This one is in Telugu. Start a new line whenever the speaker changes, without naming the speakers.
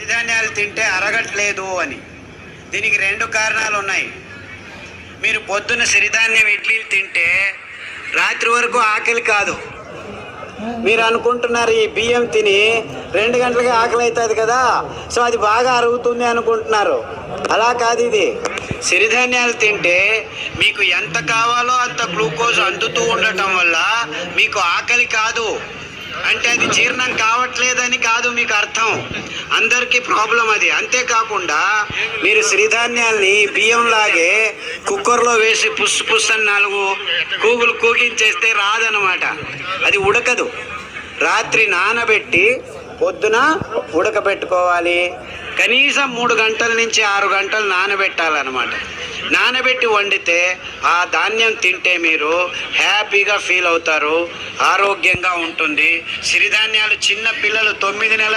సిరిధాన్యాలు తింటే అరగట్లేదు అని. దీనికి రెండు కారణాలు ఉన్నాయి. మీరు పొద్దున్న సిరిధాన్యం ఇడ్లీలు తింటే రాత్రి వరకు ఆకలి కాదు. మీరు అనుకుంటున్నారు ఈ బియ్యం తిని 2 గంటలకి ఆకలి అవుతుంది కదా, సో అది బాగా అరుగుతుంది అనుకుంటున్నారు. అలా కాదు. ఇది సిరిధాన్యాలు తింటే మీకు ఎంత కావాలో అంత గ్లూకోజ్ అందుతూ ఉండటం వల్ల మీకు ఆకలి కాదు. అంటే అది జీర్ణం కావట్లేదని కాదు మీకు అర్థం. అందరికీ ప్రాబ్లం అది. అంతేకాకుండా మీరు సిరిధాన్యాల్ని బియ్యంలాగే కుక్కర్లో వేసి పుస్సు పుస్సు అని 4 కూగులు కూగించేస్తే రాదనమాట. అది ఉడకదు. రాత్రి నానబెట్టి పొద్దున ఉడకబెట్టుకోవాలి. కనీసం 3 గంటల నుంచి 6 గంటలు నానబెట్టాలన్నమాట. నానబెట్టి వండితే ఆ ధాన్యం తింటే మీరు హ్యాపీగా ఫీల్ అవుతారు, ఆరోగ్యంగా ఉంటుంది. సిరిధాన్యాలు చిన్న పిల్లలు 9 నెలల